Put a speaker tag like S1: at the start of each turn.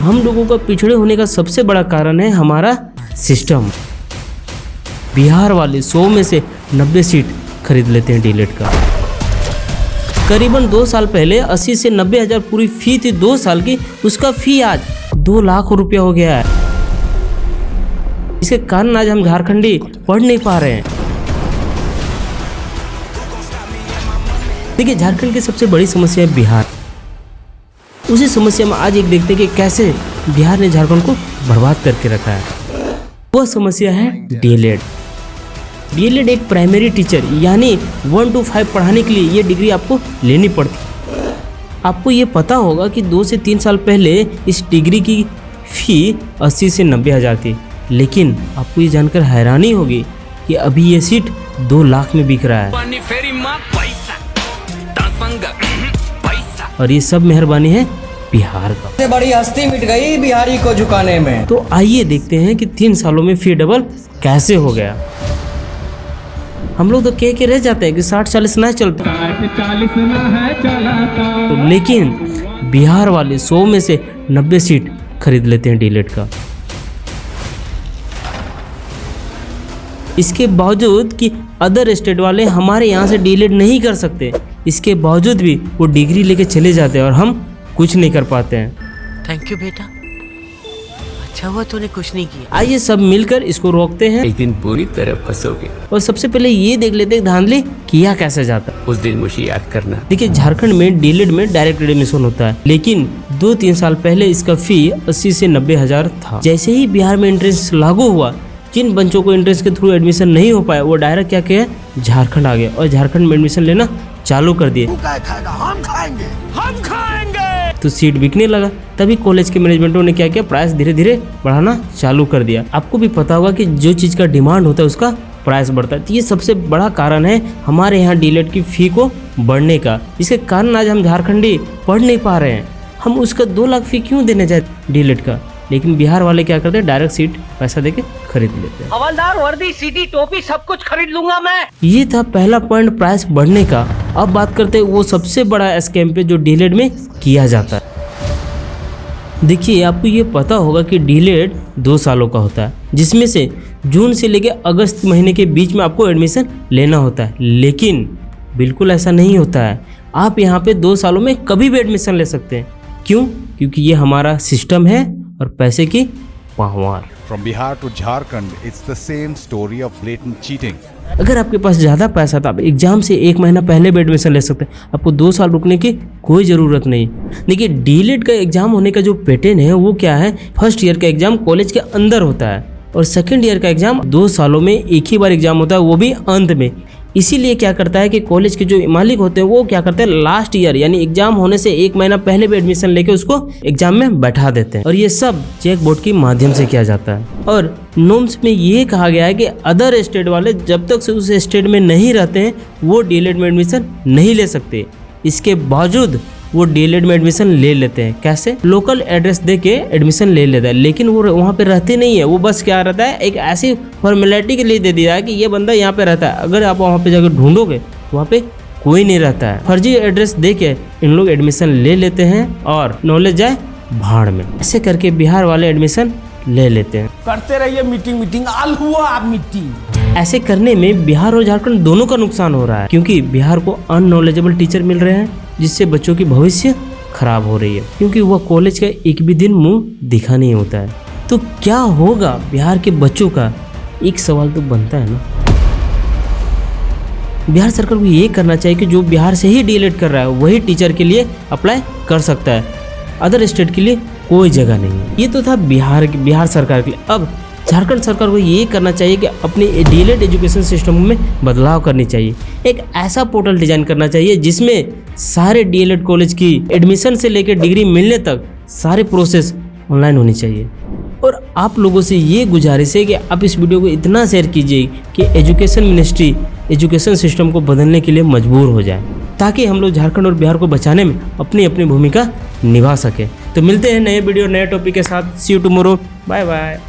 S1: हम लोगों का पिछड़े होने का सबसे बड़ा कारण है हमारा सिस्टम। बिहार वाले 100 में से 90 सीट खरीद लेते हैं डीएलएड का। करीबन 2 साल पहले 80 से 90 हज़ार पूरी फी थी 2 साल की, उसका फी आज 2 लाख रुपया हो गया है। इसके कारण आज हम झारखंडी पढ़ नहीं पा रहे हैं। देखिए, झारखंड की सबसे बड़ी समस्या है बिहार। उसी समस्या में आज एक देखते हैं कि कैसे बिहार ने झारखंड को बर्बाद करके रखा है। वह समस्या है डीएलएड। डीएलएड एक प्राइमरी टीचर यानी 1 to 5 पढ़ाने के लिए ये डिग्री आपको लेनी पड़ती। आपको ये पता होगा कि 2 से 3 साल पहले इस डिग्री की फ़ी 80 से 90 हज़ार थी, लेकिन आपको ये जानकर हैरानी होगी कि अभी ये सीट 2 लाख में बिक रहा है। और ये सब मेहरबानी है बिहार का।
S2: सबसे बड़ी हस्ती मिट गई बिहारी को झुकाने में।
S1: तो आइए देखते हैं कि 3 सालों में फी डबल कैसे हो गया। हम लोग तो कह के रह जाते हैं कि 60-40 ना चलते, तो लेकिन बिहार वाले 100 में से 90 सीट खरीद लेते हैं डीएलएड का। इसके बावजूद कि अदर स्टेट वाले हमारे यहाँ से डीएलएड नहीं कर सकते, इसके बावजूद भी वो डिग्री लेके चले जाते हैं और हम कुछ नहीं कर पाते हैं।
S3: थैंक यू बेटा, अच्छा हुआ तूने कुछ नहीं किया।
S1: आइए सब मिलकर इसको रोकते हैं।
S4: एक दिन पूरी तरह फंसोगे।
S1: और सबसे पहले ये देख लेते हैं धांधली किया कैसे जाता है।
S4: उस दिन मुझे याद करना।
S1: देखिए, झारखंड में डीएलएड में डायरेक्ट एडमिशन होता है, लेकिन 2-3 साल पहले इसका फी 80 से 90 हज़ार था। जैसे ही बिहार में एंट्रेंस लागू हुआ, जिन बच्चों को एंट्रेंस के थ्रू एडमिशन नहीं हो पाया, वो डायरेक्ट क्या किया, झारखंड आ गया और झारखंड में एडमिशन लेना चालू कर दिए।
S3: हम खाएंगे।
S1: तो सीट बिकने लगा। तभी कॉलेज के मैनेजमेंटों ने क्या किया, प्राइस धीरे धीरे बढ़ाना चालू कर दिया। आपको भी पता होगा कि जो चीज़ का डिमांड होता है उसका प्राइस बढ़ता है। तो ये सबसे बड़ा कारण है हमारे यहाँ डीएलएड की फ़ी को बढ़ने का। इसके कारण आज हम झारखंडी पढ़ नहीं पा रहे हैं। हम उसका 2 लाख फ़ी क्यों देने जाए डीएलएड का, लेकिन बिहार वाले क्या करते हैं, डायरेक्ट सीट पैसा देके खरीद लेते हैं।
S3: हवलदार वर्दी, सीटी, टोपी सब कुछ खरीद लूंगा मैं।
S1: ये था पहला पॉइंट प्राइस बढ़ने का। अब बात करते हैं वो सबसे बड़ा स्कैम पे जो डीएलएड में किया जाता है। देखिए, आपको ये पता होगा कि डीएलएड 2 सालों का होता है, जिसमें से जून से लेकर अगस्त महीने के बीच में आपको एडमिशन लेना होता है। लेकिन बिल्कुल ऐसा नहीं होता है। आप यहाँ पे 2 सालों में कभी भी एडमिशन ले सकते हैं। क्यों? क्योंकि ये हमारा सिस्टम है और पैसे की पाहवार।
S5: From Bihar to Jharkhand, it's the same story of blatant cheating.
S1: अगर आपके पास ज़्यादा पैसा था, आप एग्जाम से 1 महीना पहले भी एडमिशन ले सकते हैं। आपको 2 साल रुकने की कोई ज़रूरत नहीं। देखिए, डीएलएड का एग्जाम होने का जो पैटर्न है वो क्या है, फर्स्ट ईयर का एग्जाम कॉलेज के अंदर होता है और सेकेंड ईयर का एग्जाम 2 सालों में एक ही बार एग्जाम होता है, वो भी अंत में। इसीलिए क्या करता है कि कॉलेज के जो मालिक होते हैं वो क्या करते हैं, लास्ट ईयर यानी एग्जाम होने से 1 महीना पहले भी एडमिशन लेके उसको एग्जाम में बैठा देते हैं। और ये सब चेक बोर्ड के माध्यम से किया जाता है। और नॉर्म्स में ये कहा गया है कि अदर स्टेट वाले जब तक से उस स्टेट में नहीं रहते हैं वो डीएलएड में एडमिशन नहीं ले सकते। इसके बावजूद वो डीएलएड में एडमिशन ले लेते हैं। कैसे? लोकल एड्रेस दे के एडमिशन ले लेता है, लेकिन वो वहाँ पे रहते नहीं है। वो बस क्या रहता है, एक ऐसी फॉर्मेलिटी के लिए दे दिया है कि ये बंदा यहाँ पे रहता है। अगर आप वहाँ पे जाकर ढूंढोगे वहाँ पे कोई नहीं रहता है। फर्जी एड्रेस दे के इन लोग एडमिशन ले लेते हैं और नॉलेज जाए भाड़ में। ऐसे करके बिहार वाले एडमिशन ले लेते हैं।
S2: करते रहिए मीटिंग आल हुआ आप मीटिंग।
S1: ऐसे करने में बिहार और झारखंड दोनों का नुकसान हो रहा है, क्योंकि बिहार को अननॉलेजेबल टीचर मिल रहे हैं, जिससे बच्चों की भविष्य खराब हो रही है, क्योंकि वह कॉलेज का एक भी दिन मुंह दिखा नहीं होता है। तो क्या होगा बिहार के बच्चों का, एक सवाल तो बनता है ना। बिहार सरकार को ये करना चाहिए कि जो बिहार से ही डीएलएड कर रहा है वही टीचर के लिए अप्लाई कर सकता है, अदर स्टेट के लिए कोई जगह नहीं है। ये तो था बिहार सरकार के लिए। अब झारखंड सरकार को ये करना चाहिए कि अपने डीएलएड एजुकेशन सिस्टम में बदलाव करनी चाहिए। एक ऐसा पोर्टल डिजाइन करना चाहिए जिसमें सारे डीएलएड कॉलेज की एडमिशन से लेकर डिग्री मिलने तक सारे प्रोसेस ऑनलाइन होनी चाहिए। और आप लोगों से ये गुजारिश है कि आप इस वीडियो को इतना शेयर कीजिए कि एजुकेशन मिनिस्ट्री एजुकेशन सिस्टम को बदलने के लिए मजबूर हो जाए, ताकि हम लोग झारखंड और बिहार को बचाने में अपनी अपनी भूमिका निभा सकें। तो मिलते हैं नए वीडियो नए टॉपिक के साथ। सी यू टुमारो, बाय बाय।